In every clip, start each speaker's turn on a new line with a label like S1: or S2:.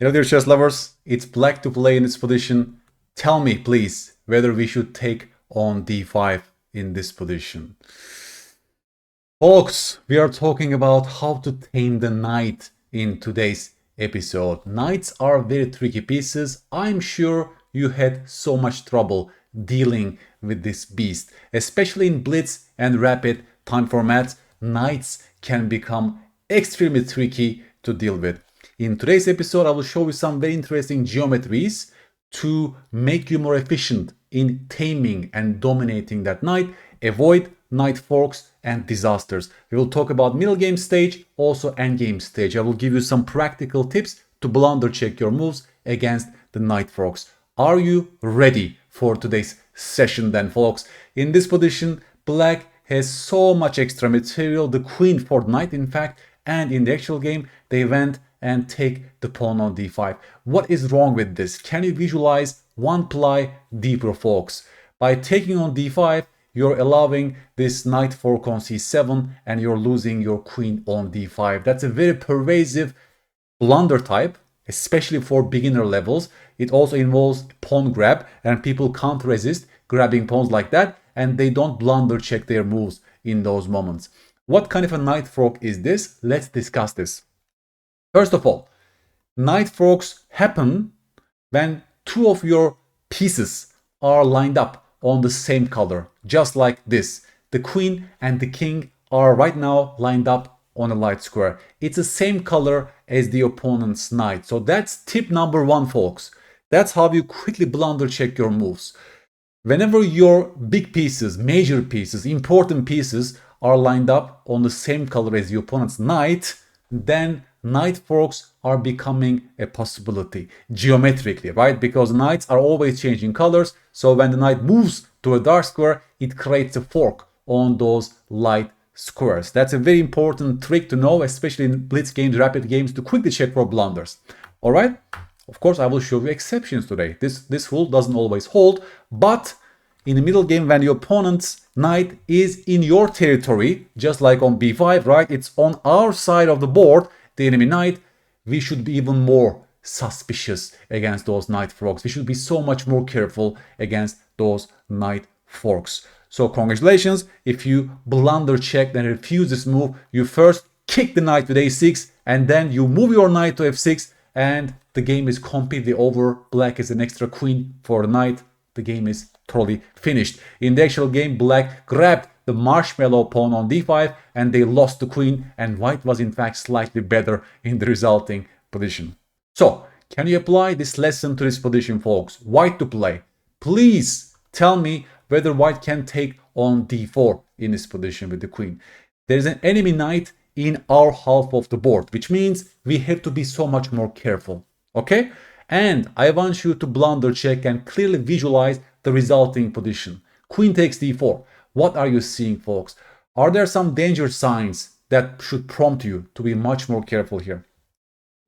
S1: Hello dear chess lovers, it's black to play in this position. Tell me please whether we should take on d5 in this position. Folks, we are talking about how to tame the knight in today's episode. Knights are very tricky pieces. I'm sure you had so much trouble dealing with this beast. Especially in Blitz and Rapid time formats, knights can become extremely tricky to deal with. In today's episode, I will show you some very interesting geometries to make you more efficient in taming and dominating that knight. Avoid knight forks and disasters. We will talk about middle game stage, also end game stage. I will give you some practical tips to blunder check your moves against the knight forks. Are you ready for today's session then, folks? In this position, black has so much extra material, the queen for knight in fact, and in the actual game, they went and take the pawn on d5. What is wrong with this? Can you visualize one ply deeper, folks? By taking on d5, you're allowing this knight fork on c7 and you're losing your queen on d5. That's a very pervasive blunder type, especially for beginner levels. It also involves pawn grab and people can't resist grabbing pawns like that and they don't blunder check their moves in those moments. What kind of a knight fork is this? Let's discuss this. First of all, knight forks happen when two of your pieces are lined up on the same color, just like this. The queen and the king are right now lined up on a light square. It's the same color as the opponent's knight. So that's tip number one, folks. That's how you quickly blunder check your moves. Whenever your big pieces, major pieces, important pieces are lined up on the same color as the opponent's knight, then knight forks are becoming a possibility geometrically, right? Because knights are always changing colors. So when the knight moves to a dark square, it creates a fork on those light squares. That's a very important trick to know, especially in blitz games, rapid games, to quickly check for blunders. All right. Of course, I will show you exceptions today. This rule doesn't always hold, but in the middle game, when your opponent's knight is in your territory, just like on b5, right? It's on our side of the board, the enemy knight. We should be even more suspicious against those knight forks. We should be so much more careful against those knight forks. So congratulations, if you blunder check and refuse this move, you first kick the knight with a6 and then you move your knight to f6 and the game is completely over. Black is an extra queen for the knight. The game is totally finished. In the actual game, black grabbed the marshmallow pawn on d5 and they lost the queen, and white was in fact slightly better in the resulting position. So, can you apply this lesson to this position, folks? White to play. Please tell me whether white can take on d4 in this position with the queen. There's an enemy knight in our half of the board, which means we have to be so much more careful. Okay? And I want you to blunder check and clearly visualize the resulting position. Queen takes d4. What are you seeing, folks? Are there some danger signs that should prompt you to be much more careful here?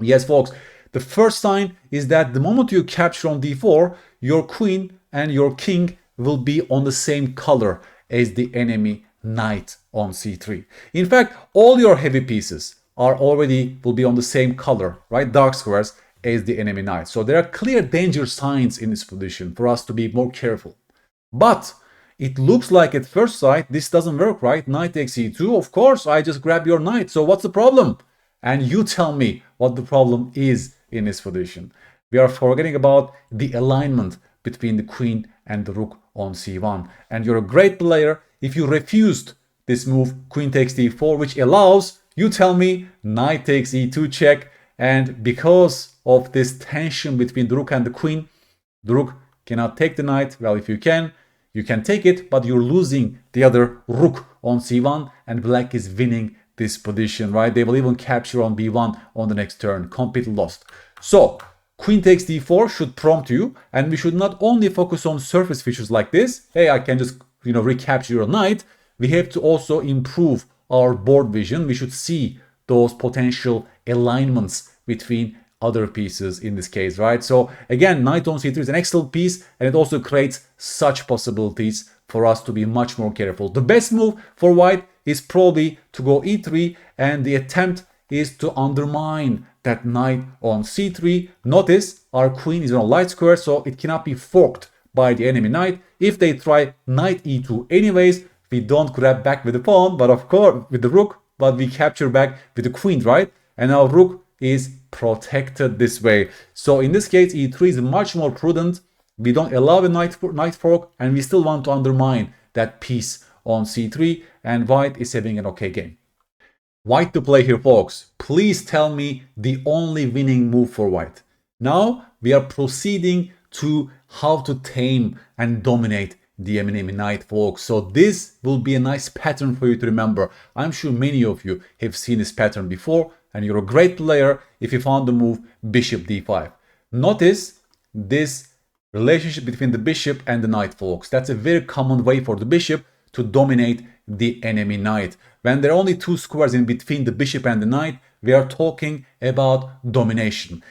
S1: Yes, folks. The first sign is that the moment you capture on d4, your queen and your king will be on the same color as the enemy knight on c3. In fact, all your heavy pieces will be on the same color, right? Dark squares as the enemy knight. So there are clear danger signs in this position for us to be more careful. But it looks like at first sight this doesn't work, right? Knight takes e2. Of course, I just grab your knight. So what's the problem? And you tell me what the problem is in this position. We are forgetting about the alignment between the queen and the rook on c1. And you're a great player if you refused this move, queen takes d4, which allows, you tell me, knight takes e2 check. And because of this tension between the rook and the queen, the rook cannot take the knight. Well, if you can take it, but you're losing the other rook on c1 and black is winning this position, right? They will even capture on b1 on the next turn, completely lost. So queen takes d4 should prompt you, and we should not only focus on surface features like this. Hey, I can just, recapture your knight. We have to also improve our board vision. We should see those potential alignments between other pieces in this case, right? So again, knight on c3 is an excellent piece, and it also creates such possibilities for us to be much more careful. The best move for white is probably to go e3, and the attempt is to undermine that knight on c3. Notice our queen is on a light square, so it cannot be forked by the enemy knight. If they try knight e2 anyways, we don't grab back with the pawn, but of course with the rook, but we capture back with the queen, right? And our rook is protected this way. So in this case, e3 is much more prudent. We don't allow a knight fork, and we still want to undermine that piece on c3, and white is having an okay game. White to play here, folks. Please tell me the only winning move for white. Now we are proceeding to how to tame and dominate the enemy knight, folks. So this will be a nice pattern for you to remember. I'm sure many of you have seen this pattern before, and you're a great player if you found the move bishop d5. Notice this relationship between the bishop and the knight, folks. That's a very common way for the bishop to dominate the enemy knight. When there are only two squares in between the bishop and the knight, we are talking about domination.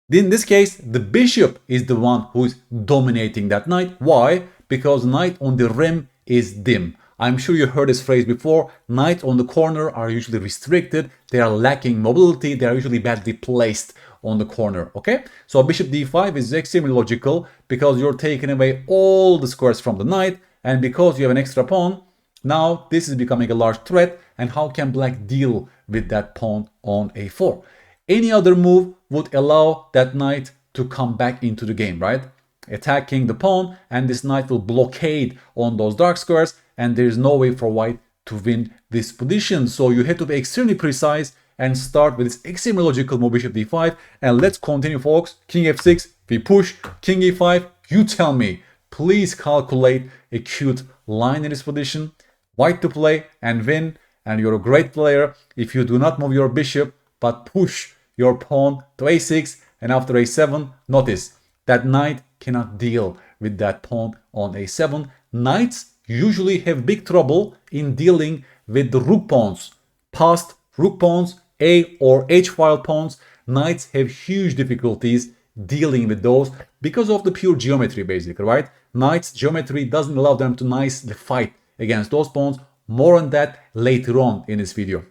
S1: In this case, the bishop is the one who is dominating that knight. Why? Because knight on the rim is dim. I'm sure you heard this phrase before. Knights on the corner are usually restricted. They are lacking mobility. They are usually badly placed on the corner. Okay, so bishop d5 is extremely logical because you're taking away all the squares from the knight, and because you have an extra pawn, now this is becoming a large threat. And how can black deal with that pawn on a4? Any other move would allow that knight to come back into the game, right? Attacking the pawn, and this knight will blockade on those dark squares, and there is no way for white to win this position. So you have to be extremely precise and start with this extremely logical move bishop d5. And let's continue, folks. King f6, we push. King e5, you tell me. Please calculate a cute line in this position. White to play and win, and you're a great player if you do not move your bishop but push your pawn to a6, and after a7, notice that knight cannot deal with that pawn on a7. Knights usually have big trouble in dealing with the rook pawns. Past rook pawns, a or h file pawns, knights have huge difficulties dealing with those because of the pure geometry, basically, right? Knights geometry doesn't allow them to nicely fight against those pawns. More on that later on in this video.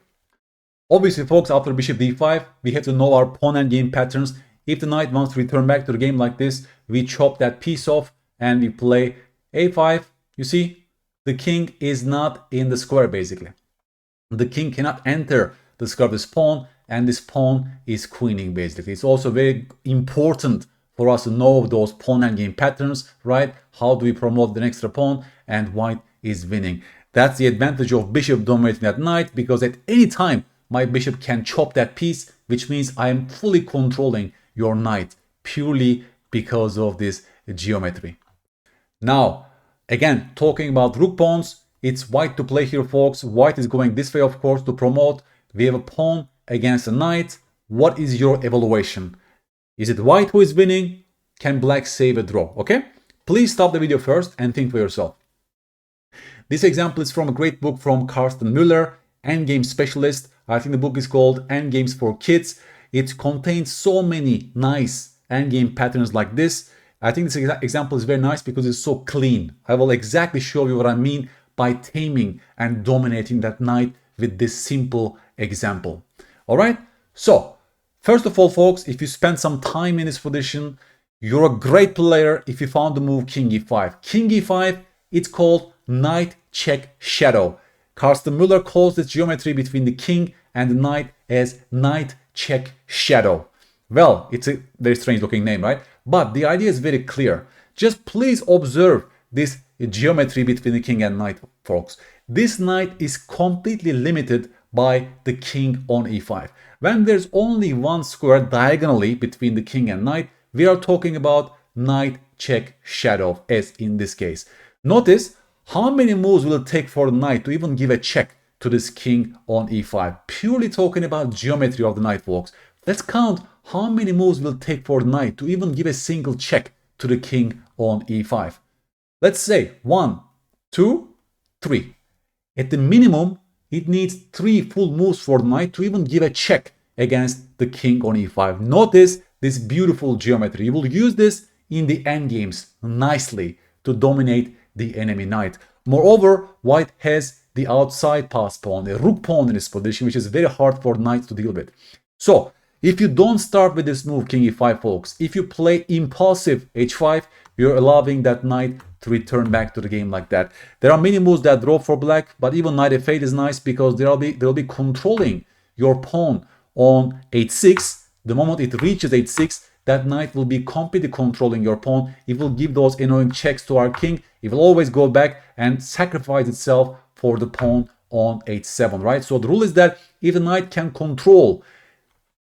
S1: Obviously, folks, after bishop d5, we have to know our pawn and game patterns. If the knight wants to return back to the game like this, we chop that piece off and we play a5. You see, the king is not in the square, basically. The king cannot enter the square of this pawn, and this pawn is queening, basically. It's also very important for us to know those pawn and game patterns, right? How do we promote the extra pawn? And white is winning. That's the advantage of bishop dominating that knight, because at any time my bishop can chop that piece, which means I am fully controlling your knight purely because of this geometry. Now, again, talking about rook pawns, it's white to play here, folks. White is going this way, of course, to promote. We have a pawn against a knight. What is your evaluation? Is it white who is winning? Can black save a draw? Okay, please stop the video first and think for yourself. This example is from a great book from Karsten Mueller, Endgame Specialist. I think the book is called Endgames for Kids. It contains so many nice endgame patterns like this. I think this example is very nice because it's so clean. I will exactly show you what I mean by taming and dominating that knight with this simple example. All right, so first of all, folks, if you spend some time in this position, you're a great player if you found the move king e5. King e5, it's called knight check shadow. Karsten Mueller calls this geometry between the king and the knight as knight check shadow. Well, it's a very strange looking name, right? But the idea is very clear. Just please observe this geometry between the king and knight, folks. This knight is completely limited by the king on e5. When there's only one square diagonally between the king and knight, we are talking about knight check shadow, as in this case. Notice how many moves will it take for the knight to even give a check to this king on e5. Purely talking about geometry of the knight, folks. Let's count how many moves will it take for the knight to even give a single check to the king on e5. Let's say 1, 2, 3. At the minimum, it needs 3 full moves for the knight to even give a check against the king on e5. Notice this beautiful geometry. You will use this in the endgames nicely to dominate the enemy knight. Moreover, white has the outside pass pawn, the rook pawn in this position, which is very hard for knight to deal with. So if you don't start with this move, king e5, folks, if you play impulsive h5, you're allowing that knight to return back to the game like that. There are many moves that draw for black, but even knight f8 is nice because they'll be controlling your pawn on h6. The moment it reaches h6, that knight will be completely controlling your pawn. It will give those annoying checks to our king. It will always go back and sacrifice itself for the pawn on h7, right? So the rule is that if the knight can control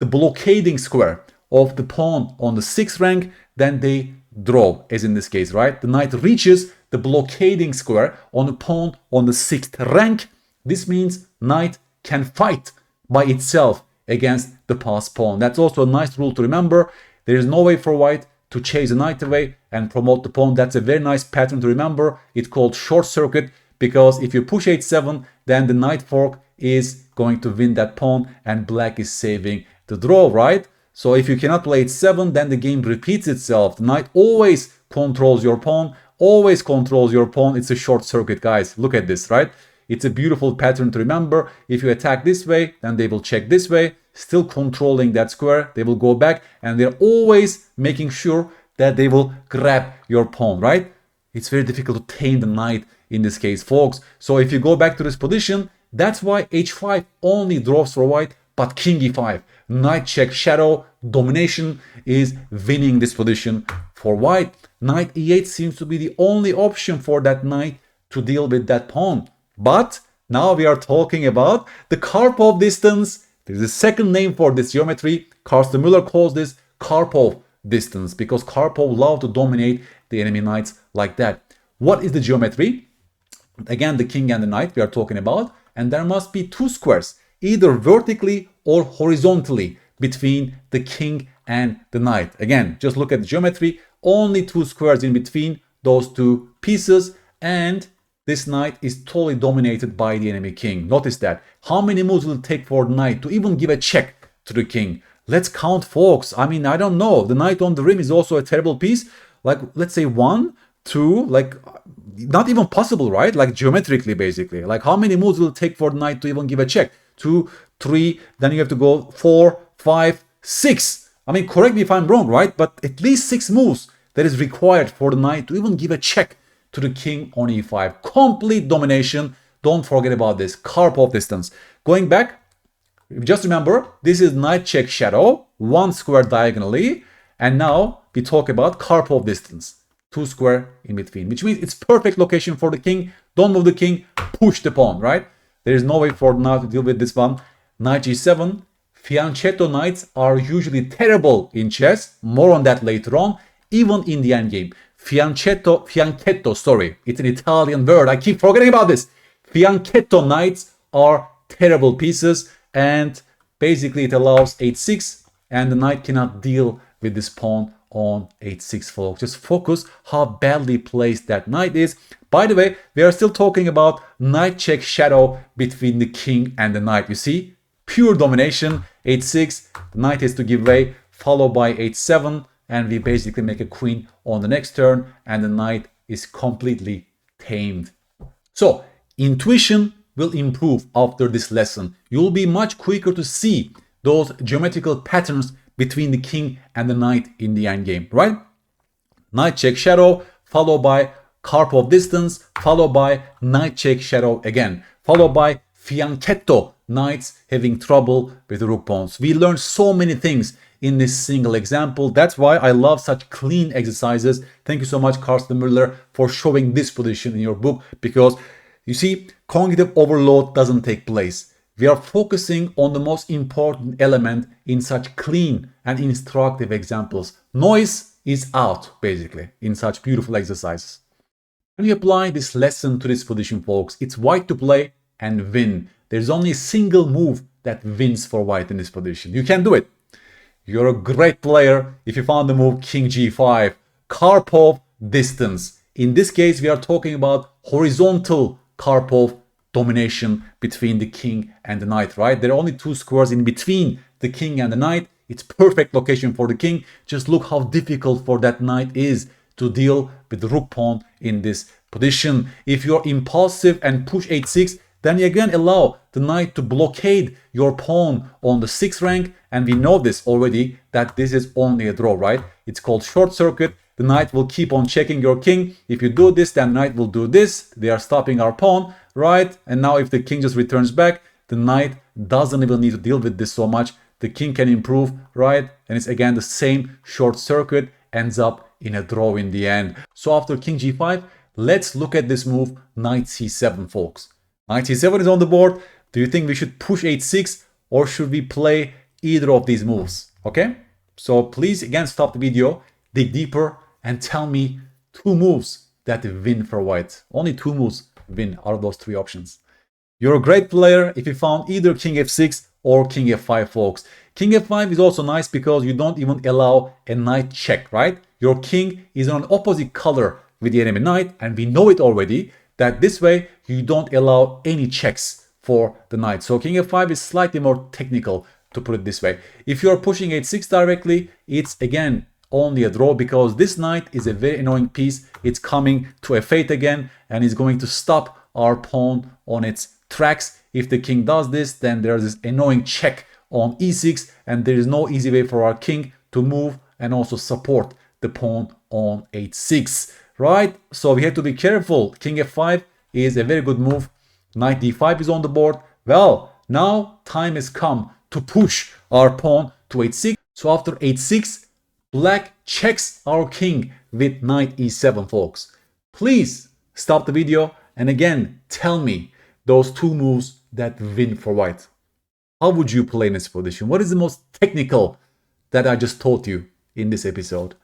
S1: the blockading square of the pawn on the 6th rank, then they draw, as in this case, right? The knight reaches the blockading square on the pawn on the 6th rank. This means knight can fight by itself against the passed pawn. That's also a nice rule to remember. There is no way for white to chase the knight away and promote the pawn. That's a very nice pattern to remember. It's called short circuit, because if you push h7, then the knight fork is going to win that pawn and black is saving the draw, right? So if you cannot play h7, then the game repeats itself. The knight always controls your pawn, always controls your pawn. It's a short circuit, guys. Look at this, right? It's a beautiful pattern to remember. If you attack this way, then they will check this way, still controlling that square. They will go back and they're always making sure that they will grab your pawn, right? It's very difficult to tame the knight in this case, folks. So if you go back to this position, that's why h5 only draws for white, but king e5, knight check shadow, domination is winning this position for white. Knight e8 seems to be the only option for that knight to deal with that pawn. But now we are talking about the Karpov distance. There's a second name for this geometry. Karsten Mueller calls this Karpov distance because Karpov loved to dominate the enemy knights like that. What is the geometry? Again, the king and the knight we are talking about. And there must be two squares, either vertically or horizontally, between the king and the knight. Again, just look at the geometry. Only two squares in between those two pieces, and this knight is totally dominated by the enemy king. Notice that. How many moves will it take for the knight to even give a check to the king? Let's count, folks. I mean, I don't know. The knight on the rim is also a terrible piece. Like, let's say 1, 2, like, not even possible, right? Like, geometrically, basically. Like, how many moves will it take for the knight to even give a check? 2, 3, then you have to go 4, 5, 6. I mean, correct me if I'm wrong, right? But at least 6 moves that is required for the knight to even give a check to the king on e5. Complete domination. Don't forget about this. Karpov distance. Going back, just remember, this is knight check shadow, 1 square diagonally. And now we talk about Karpov distance, 2 square in between, which means it's perfect location for the king. Don't move the king, push the pawn, right? There is no way for now to deal with this one. Knight g7. Fianchetto knights are usually terrible in chess. More on that later on, even in the endgame. Fianchetto, sorry, it's an Italian word. I keep forgetting about this. Fianchetto knights are terrible pieces, and basically it allows h6, and the knight cannot deal with this pawn on h6, folks. Just focus how badly placed that knight is. By the way, we are still talking about knight check shadow between the king and the knight. You see, pure domination, h6, the knight has to give way, followed by h7, and we basically make a queen on the next turn, and the knight is completely tamed. So intuition will improve after this lesson. You'll be much quicker to see those geometrical patterns between the king and the knight in the endgame, right? Knight check shadow, followed by Karpov distance, followed by knight check shadow again, followed by fianchetto knights having trouble with the rook pawns. We learned so many things in this single example. That's why I love such clean exercises. Thank you so much, Karsten Mueller, for showing this position in your book, because you see, cognitive overload doesn't take place. We are focusing on the most important element in such clean and instructive examples. Noise is out, basically, in such beautiful exercises. When you apply this lesson to this position, folks, it's white to play and win. There's only a single move that wins for white in this position. You can do it. You're a great player if you found the move king g5, Karpov distance. In this case, we are talking about horizontal Karpov domination between the king and the knight, right? There are only 2 squares in between the king and the knight. It's perfect location for the king. Just look how difficult for that knight is to deal with the rook pawn in this position. If you're impulsive and push h6, then you again allow the knight to blockade your pawn on the 6th rank, and we know this already that this is only a draw, right? It's called short circuit. The knight will keep on checking your king. If you do this, then knight will do this. They are stopping our pawn, right? And now if the king just returns back, the knight doesn't even need to deal with this so much. The king can improve, right? And it's again the same short circuit, ends up in a draw in the end. So after king g5, let's look at this move, knight c7, folks. Knight c7 is on the board. Do you think we should push h6 or should we play either of these moves? Okay? So please again stop the video, dig deeper, and tell me 2 moves that win for white. Only 2 moves win out of those 3 options. You're a great player if you found either king f6 or king f5, folks. King f5 is also nice because you don't even allow a knight check, right? Your king is on opposite color with the enemy knight, and we know it already that this way you don't allow any checks for the knight. So king f5 is slightly more technical, to put it this way. If you're pushing h6 directly, it's again only a draw because this knight is a very annoying piece. It's coming to f8 again and is going to stop our pawn on its tracks. If the king does this, then there's this annoying check on e6, and there is no easy way for our king to move and also support the pawn on h6, right? So we have to be careful. King f5 is a very good move. Knight d5 is on the board. Well, now time has come to push our pawn to h6. So after h6, black checks our king with knight e7, folks. Please stop the video and again tell me those 2 moves that win for white. How would you play in this position? What is the most technical that I just taught you in this episode?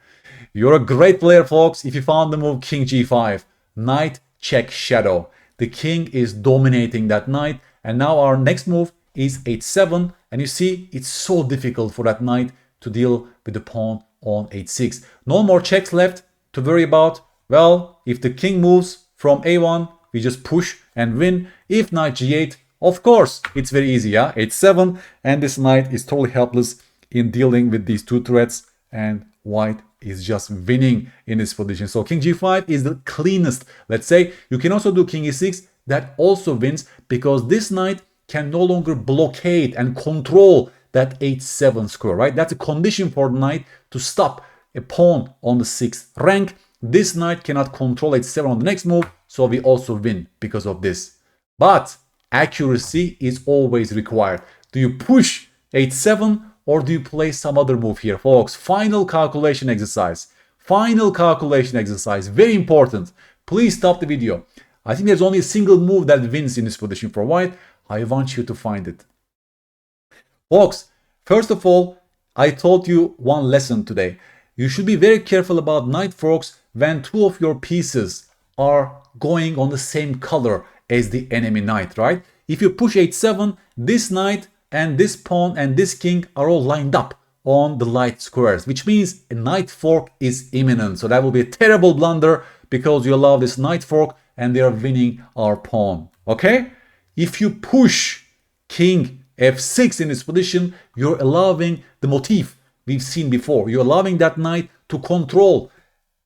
S1: You're a great player, folks. If you found the move king g5, knight check shadow. The king is dominating that knight, and now our next move is h7, and you see it's so difficult for that knight to deal with the pawn on h6. No more checks left to worry about. Well, if the king moves from a1, we just push and win. If knight g8, of course, it's very easy, yeah? h7, and this knight is totally helpless in dealing with these 2 threats, and white is just winning in this position. So king g5 is the cleanest, let's say. You can also do king e6, that also wins because this knight can no longer blockade and control that h7 square, right? That's a condition for the knight to stop a pawn on the 6th rank. This knight cannot control h7 on the next move, so we also win because of this. But accuracy is always required. Do you push h7 or do you play some other move here, folks? Final calculation exercise. Final calculation exercise. Very important. Please stop the video. I think there's only a single move that wins in this position for white. I want you to find it. Folks, first of all, I taught you one lesson today. You should be very careful about knight forks when 2 of your pieces are going on the same color as the enemy knight, right? If you push h7, this knight and this pawn and this king are all lined up on the light squares, which means a knight fork is imminent. So that will be a terrible blunder because you allow this knight fork and they are winning our pawn, okay? If you push king f6 in this position, you're allowing the motif we've seen before. You're allowing that knight to control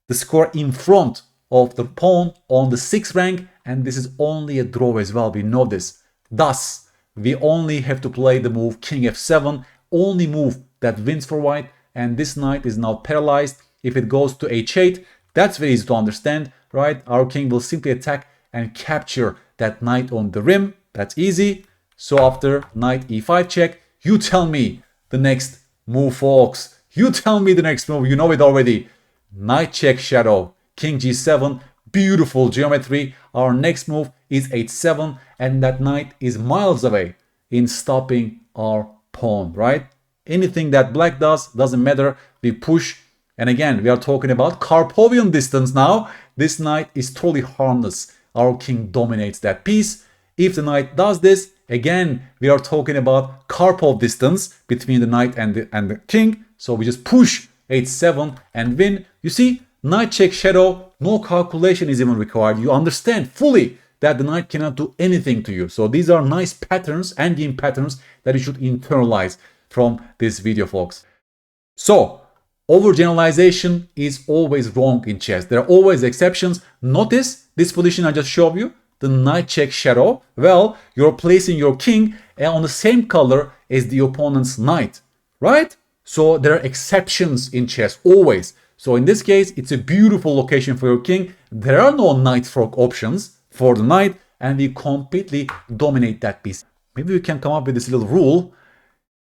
S1: the square in front of the pawn on the 6th rank, and this is only a draw as well. We know this. Thus, we only have to play the move king f7, only move that wins for white, and this knight is now paralyzed. If it goes to h8, that's very easy to understand, right? Our king will simply attack and capture that knight on the rim. That's easy. So after knight e5 check, you tell me the next move, folks. You tell me the next move. You know it already. Knight check shadow, king g7, beautiful geometry. Our next move is h7, and that knight is miles away in stopping our pawn, right? Anything that black does doesn't matter. We push, and again, we are talking about Karpovian distance now. This knight is totally harmless. Our king dominates that piece. If the knight does this, again, we are talking about Karpov distance between the knight and the king. So we just push h7 and win. You see, knight check shadow, no calculation is even required. You understand fully that the knight cannot do anything to you. So these are nice patterns, endgame patterns that you should internalize from this video, folks. So overgeneralization is always wrong in chess. There are always exceptions. Notice this position I just showed you. the knight check shadow? Well, you're placing your king on the same color as the opponent's knight, right? So there are exceptions in chess, always. So in this case, it's a beautiful location for your king. There are no knight fork options for the knight, and we completely dominate that piece. Maybe we can come up with this little rule.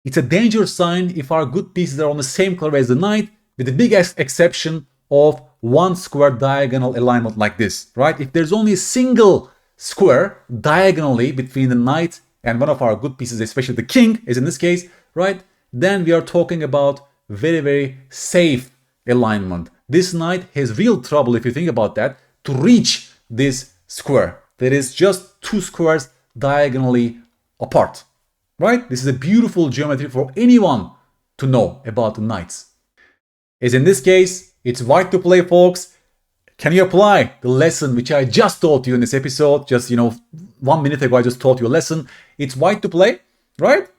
S1: It's a danger sign if our good pieces are on the same color as the knight, with the big exception of one square diagonal alignment like this, right? If there's only a single square diagonally between the knight and one of our good pieces, especially the king, as in this case, right? Then we are talking about very, very safe alignment. This knight has real trouble, if you think about that, to reach this square. There is just two squares diagonally apart, right? This is a beautiful geometry for anyone to know about the knights. As in this case, it's white to play, folks. Can you apply the lesson which I just taught you in this episode? Just, 1 minute ago, I just taught you a lesson. It's white to play, right?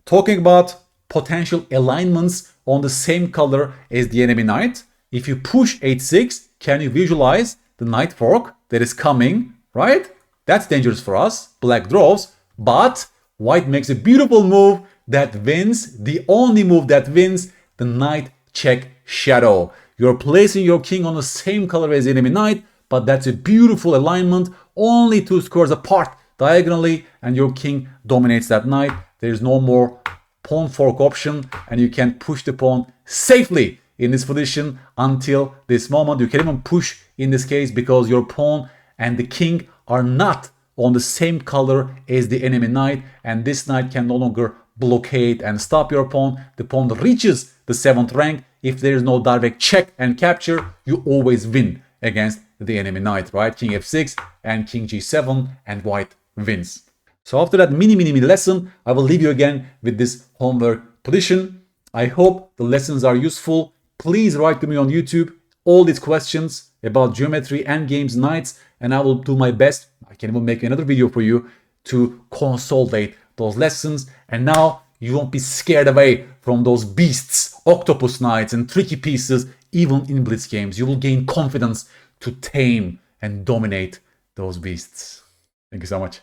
S1: Talking about potential alignments on the same color as the enemy knight. If you push h6, can you visualize the knight fork that is coming, right? That's dangerous for us. Black draws, but white makes a beautiful move that wins, the only move that wins, the knight check shadow. You're placing your king on the same color as the enemy knight, but that's a beautiful alignment, only two squares apart diagonally, and your king dominates that knight. There's no more pawn fork option, and you can push the pawn safely in this position until this moment. You can even push in this case because your pawn and the king are not on the same color as the enemy knight, and this knight can no longer blockade and stop your pawn. The pawn reaches the 7th rank. If there is no direct check and capture, you always win against the enemy knight, right? King f6 and king g7, and white wins. So after that mini lesson, I will leave you again with this homework position. I hope the lessons are useful. Please write to me on YouTube all these questions about geometry, endgames, knights, and I will do my best. I can even make another video for you to consolidate those lessons. And now you won't be scared away from those beasts, octopus knights and tricky pieces, even in blitz games. You will gain confidence to tame and dominate those beasts. Thank you so much.